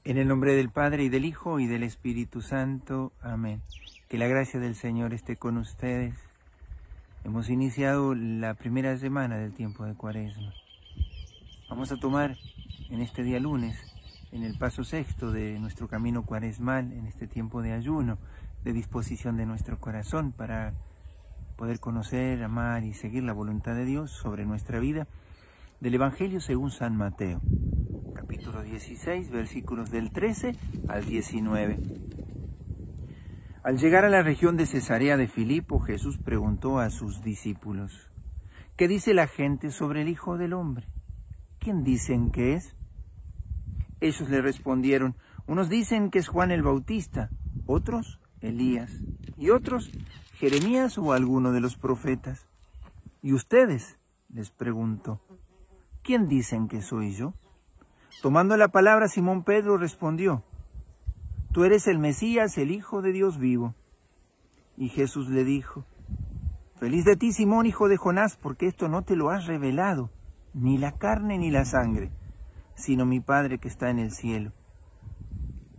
En el nombre del Padre, y del Hijo, y del Espíritu Santo. Amén. Que la gracia del Señor esté con ustedes. Hemos iniciado la primera semana del tiempo de Cuaresma. Vamos a tomar en este día lunes, en el paso sexto de nuestro camino cuaresmal, en este tiempo de ayuno, de disposición de nuestro corazón para poder conocer, amar y seguir la voluntad de Dios sobre nuestra vida, del Evangelio según San Mateo, capítulo 16, versículos del 13 al 19. Al llegar a la región de Cesarea de Filipo, Jesús preguntó a sus discípulos: ¿qué dice la gente sobre el Hijo del Hombre? ¿Quién dicen que es? Ellos le respondieron: unos dicen que es Juan el Bautista, otros Elías, y otros Jeremías o alguno de los profetas. ¿Y ustedes?, les preguntó, ¿quién dicen que soy yo? Tomando la palabra, Simón Pedro respondió: tú eres el Mesías, el Hijo de Dios vivo. Y Jesús le dijo: feliz de ti, Simón, hijo de Jonás, porque esto no te lo has revelado, ni la carne ni la sangre, sino mi Padre que está en el cielo.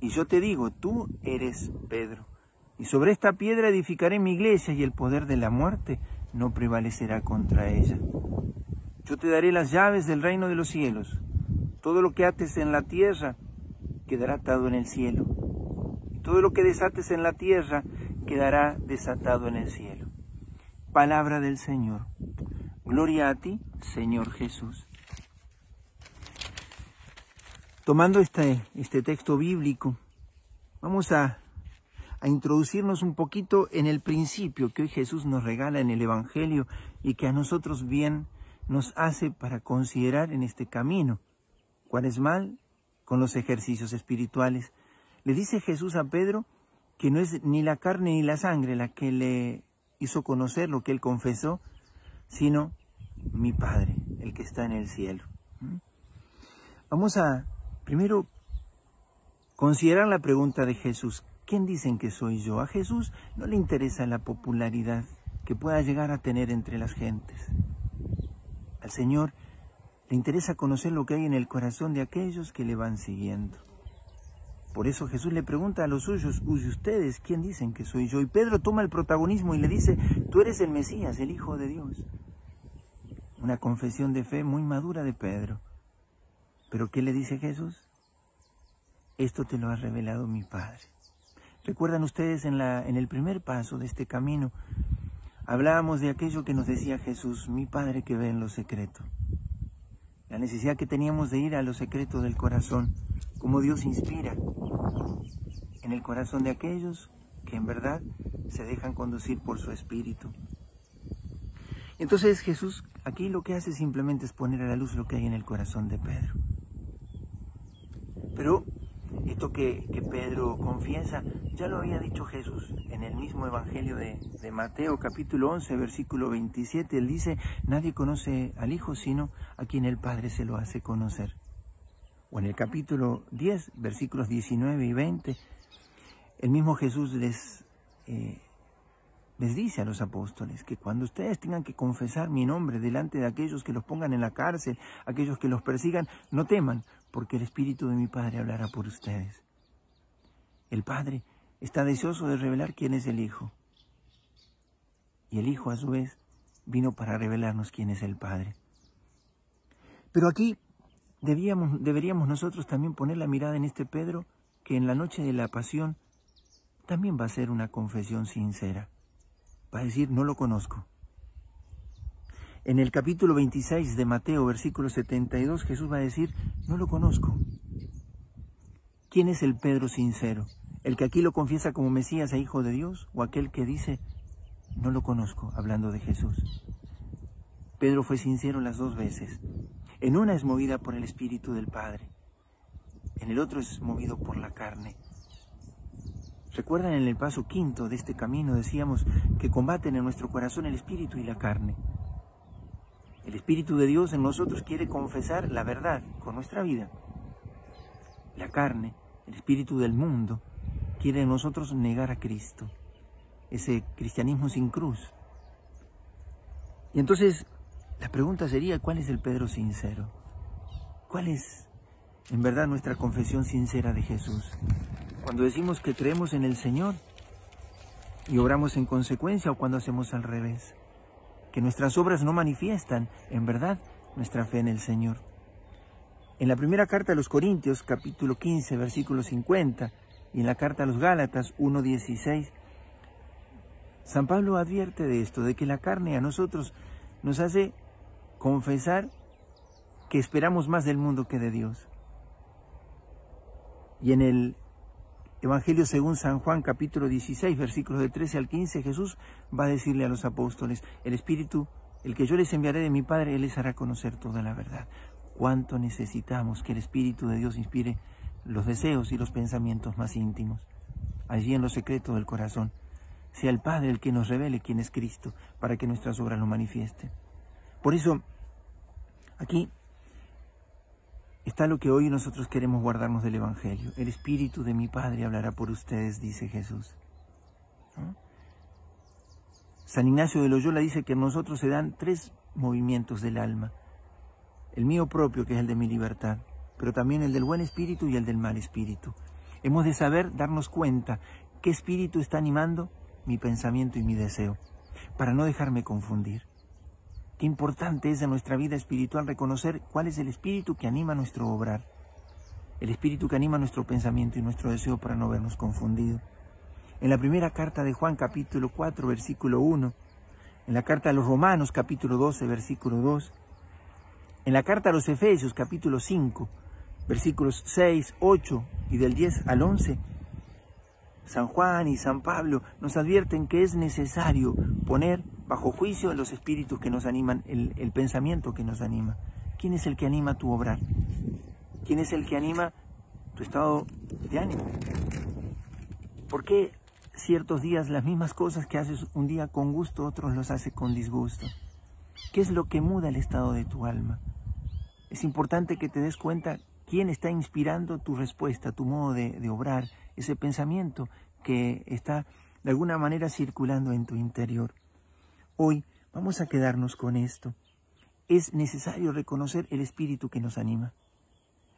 Y yo te digo, tú eres Pedro, y sobre esta piedra edificaré mi iglesia, y el poder de la muerte no prevalecerá contra ella. Yo te daré las llaves del reino de los cielos. Todo lo que ates en la tierra quedará atado en el cielo. Todo lo que desates en la tierra quedará desatado en el cielo. Palabra del Señor. Gloria a ti, Señor Jesús. Tomando este texto bíblico, vamos a introducirnos un poquito en el principio que hoy Jesús nos regala en el Evangelio y que a nosotros bien nos hace para considerar en este camino cuaresmal con los ejercicios espirituales. Le dice Jesús a Pedro que no es ni la carne ni la sangre la que le hizo conocer lo que él confesó, sino mi Padre, el que está en el cielo. Vamos a primero considerar la pregunta de Jesús: ¿quién dicen que soy yo? A Jesús no le interesa la popularidad que pueda llegar a tener entre las gentes. Al Señor le interesa conocer lo que hay en el corazón de aquellos que le van siguiendo. Por eso Jesús le pregunta a los suyos: ¿y ustedes quién dicen que soy yo? Y Pedro toma el protagonismo y le dice: tú eres el Mesías, el Hijo de Dios. Una confesión de fe muy madura de Pedro. ¿Pero qué le dice Jesús? Esto te lo ha revelado mi Padre. ¿Recuerdan ustedes en el primer paso de este camino? Hablábamos de aquello que nos decía Jesús: mi Padre que ve en lo secreto. La necesidad que teníamos de ir a lo secreto del corazón, como Dios inspira en el corazón de aquellos que en verdad se dejan conducir por su Espíritu. Entonces Jesús aquí lo que hace simplemente es poner a la luz lo que hay en el corazón de Pedro. Pero esto que Pedro confiesa, ya lo había dicho Jesús en el mismo Evangelio de Mateo, capítulo 11, versículo 27. Él dice: nadie conoce al Hijo sino a quien el Padre se lo hace conocer. O en el capítulo 10, versículos 19 y 20, el mismo Jesús les dice a los apóstoles que cuando ustedes tengan que confesar mi nombre delante de aquellos que los pongan en la cárcel, aquellos que los persigan, no teman, porque el Espíritu de mi Padre hablará por ustedes. El Padre está deseoso de revelar quién es el Hijo. Y el Hijo, a su vez, vino para revelarnos quién es el Padre. Pero aquí deberíamos nosotros también poner la mirada en este Pedro, que en la noche de la pasión también va a ser una confesión sincera. Va a decir: no lo conozco. En el capítulo 26 de Mateo, versículo 72, Jesús va a decir: no lo conozco. ¿Quién es el Pedro sincero? ¿El que aquí lo confiesa como Mesías e Hijo de Dios? ¿O aquel que dice: no lo conozco, hablando de Jesús? Pedro fue sincero las dos veces. En una es movida por el Espíritu del Padre. En el otro es movido por la carne. ¿Recuerdan en el paso quinto de este camino? Decíamos que combaten en nuestro corazón el espíritu y la carne. El Espíritu de Dios en nosotros quiere confesar la verdad con nuestra vida. La carne, el espíritu del mundo, quiere en nosotros negar a Cristo. Ese cristianismo sin cruz. Y entonces la pregunta sería: ¿cuál es el Pedro sincero? ¿Cuál es en verdad nuestra confesión sincera de Jesús. Cuando decimos que creemos en el Señor y obramos en consecuencia, o cuando hacemos al revés, que nuestras obras no manifiestan en verdad nuestra fe en el Señor. En la primera carta a los Corintios, capítulo 15, versículo 50, y en la carta a los Gálatas 1:16, San Pablo advierte de esto, de que la carne a nosotros nos hace confesar que esperamos más del mundo que de Dios. Y en el Evangelio según San Juan, capítulo 16, versículos de 13 al 15, Jesús va a decirle a los apóstoles: el Espíritu, el que yo les enviaré de mi Padre, Él les hará conocer toda la verdad. Cuánto necesitamos que el Espíritu de Dios inspire los deseos y los pensamientos más íntimos, allí en lo secreto del corazón. Sea el Padre el que nos revele quién es Cristo, para que nuestras obras lo manifiesten. Por eso, aquí está lo que hoy nosotros queremos guardarnos del Evangelio. El Espíritu de mi Padre hablará por ustedes, dice Jesús, ¿no? San Ignacio de Loyola dice que en nosotros se dan 3 movimientos del alma. El mío propio, que es el de mi libertad, pero también el del buen espíritu y el del mal espíritu. Hemos de saber darnos cuenta qué espíritu está animando mi pensamiento y mi deseo, para no dejarme confundir. Qué importante es en nuestra vida espiritual reconocer cuál es el espíritu que anima nuestro obrar, el espíritu que anima nuestro pensamiento y nuestro deseo, para no vernos confundidos. En la primera carta de Juan, capítulo 4, versículo 1, en la carta a los Romanos, capítulo 12, versículo 2, en la carta a los Efesios, capítulo 5, versículos 6, 8 y del 10 al 11, San Juan y San Pablo nos advierten que es necesario poner bajo juicio los espíritus que nos animan, el pensamiento que nos anima. ¿Quién es el que anima tu obrar? ¿Quién es el que anima tu estado de ánimo? ¿Por qué ciertos días las mismas cosas que haces un día con gusto, otros los hace con disgusto? ¿Qué es lo que muda el estado de tu alma? Es importante que te des cuenta quién está inspirando tu respuesta, tu modo de obrar, ese pensamiento que está de alguna manera circulando en tu interior. Hoy vamos a quedarnos con esto. Es necesario reconocer el espíritu que nos anima.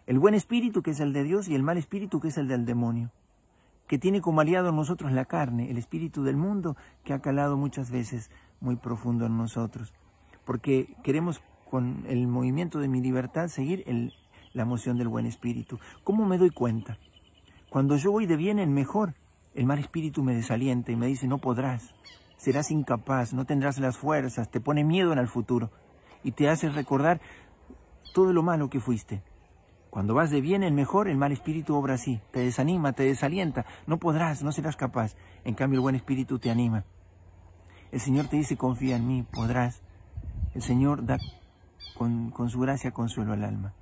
El buen espíritu, que es el de Dios, y el mal espíritu, que es el del demonio, que tiene como aliado en nosotros la carne, el espíritu del mundo, que ha calado muchas veces muy profundo en nosotros, porque queremos con el movimiento de mi libertad seguir la moción del buen espíritu. ¿Cómo me doy cuenta? Cuando yo voy de bien en mejor, el mal espíritu me desalienta y me dice: no podrás, serás incapaz, no tendrás las fuerzas, te pone miedo en el futuro y te hace recordar todo lo malo que fuiste. Cuando vas de bien en mejor, el mal espíritu obra así, te desanima, te desalienta, no podrás, no serás capaz. En cambio, el buen espíritu te anima. El Señor te dice: confía en mí, podrás. El Señor da con su gracia consuelo al alma.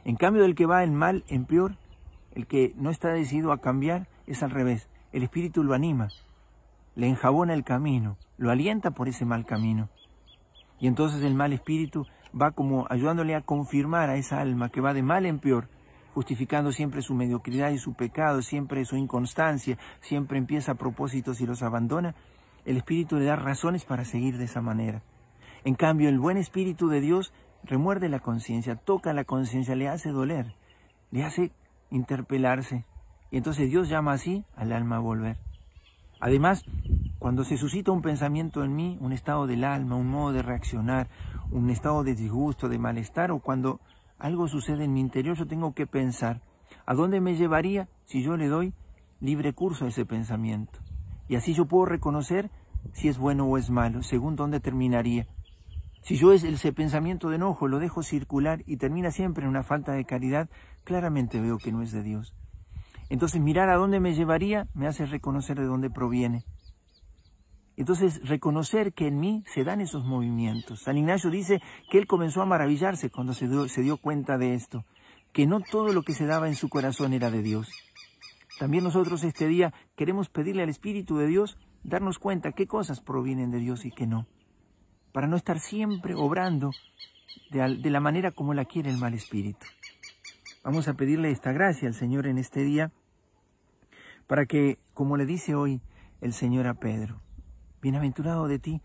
En cambio, del que va en mal en peor, el que no está decidido a cambiar, es al revés. El espíritu lo anima, le enjabona el camino, lo alienta por ese mal camino. Y entonces el mal espíritu va como ayudándole a confirmar a esa alma que va de mal en peor, justificando siempre su mediocridad y su pecado, siempre su inconstancia, siempre empieza a propósitos y los abandona. El espíritu le da razones para seguir de esa manera. En cambio, el buen espíritu de Dios remuerde la conciencia, toca la conciencia, le hace doler, le hace interpelarse. Y entonces Dios llama así al alma a volver. Además, cuando se suscita un pensamiento en mí, un estado del alma, un modo de reaccionar, un estado de disgusto, de malestar, o cuando algo sucede en mi interior, yo tengo que pensar: ¿a dónde me llevaría si yo le doy libre curso a ese pensamiento? Y así yo puedo reconocer si es bueno o es malo, según dónde terminaría. Si yo ese pensamiento de enojo lo dejo circular y termina siempre en una falta de caridad, claramente veo que no es de Dios. Entonces, mirar a dónde me llevaría me hace reconocer de dónde proviene. Entonces, reconocer que en mí se dan esos movimientos. San Ignacio dice que él comenzó a maravillarse cuando se dio cuenta de esto, que no todo lo que se daba en su corazón era de Dios. También nosotros este día queremos pedirle al Espíritu de Dios darnos cuenta qué cosas provienen de Dios y qué no, para no estar siempre obrando de la manera como la quiere el mal espíritu. Vamos a pedirle esta gracia al Señor en este día, para que, como le dice hoy el Señor a Pedro: bienaventurado de ti,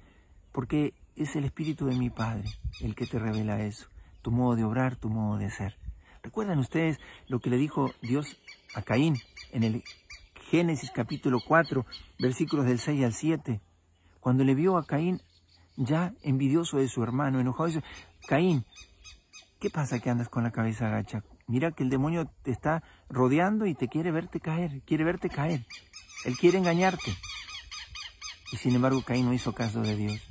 porque es el Espíritu de mi Padre el que te revela eso, tu modo de obrar, tu modo de ser. ¿Recuerdan ustedes lo que le dijo Dios a Caín en el Génesis capítulo 4, versículos del 6 al 7? Cuando le vio a Caín ya envidioso de su hermano, enojado, dice: Caín, ¿qué pasa que andas con la cabeza agacha? Mira que el demonio te está rodeando y te quiere verte caer, quiere verte caer. Él quiere engañarte. Y sin embargo Caín no hizo caso de Dios.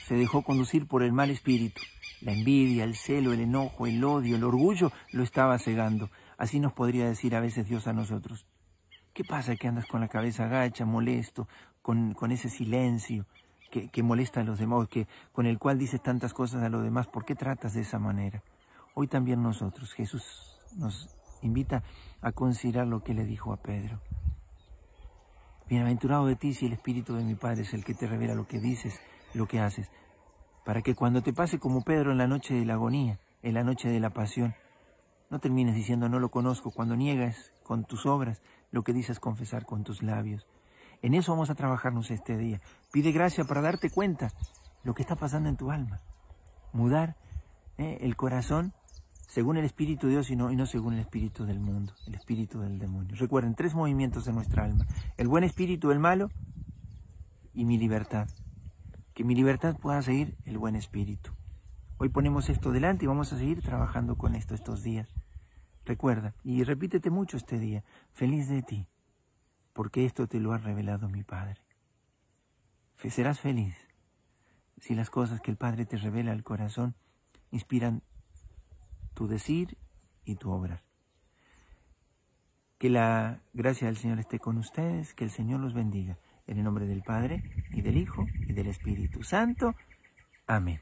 Se dejó conducir por el mal espíritu. La envidia, el celo, el enojo, el odio, el orgullo lo estaba cegando. Así nos podría decir a veces Dios a nosotros: ¿qué pasa que andas con la cabeza agacha, molesto, con ese silencio que molesta a los demás, con el cual dices tantas cosas a los demás? ¿Por qué tratas de esa manera? Hoy también nosotros, Jesús nos invita a considerar lo que le dijo a Pedro. Bienaventurado de ti si el Espíritu de mi Padre es el que te revela lo que dices, lo que haces, para que cuando te pase como Pedro en la noche de la agonía, en la noche de la pasión, no termines diciendo no lo conozco, cuando niegas con tus obras lo que dices confesar con tus labios. En eso vamos a trabajarnos este día. Pide gracia para darte cuenta lo que está pasando en tu alma. Mudar el corazón según el Espíritu de Dios y no según el espíritu del mundo, el espíritu del demonio. Recuerden, 3 movimientos de nuestra alma: el buen espíritu, el malo y mi libertad. Que mi libertad pueda seguir el buen espíritu. Hoy ponemos esto delante y vamos a seguir trabajando con esto estos días. Recuerda, y repítete mucho este día: feliz de ti, porque esto te lo ha revelado mi Padre. Serás feliz si las cosas que el Padre te revela al corazón inspiran tu decir y tu obrar. Que la gracia del Señor esté con ustedes, que el Señor los bendiga. En el nombre del Padre, y del Hijo, y del Espíritu Santo. Amén.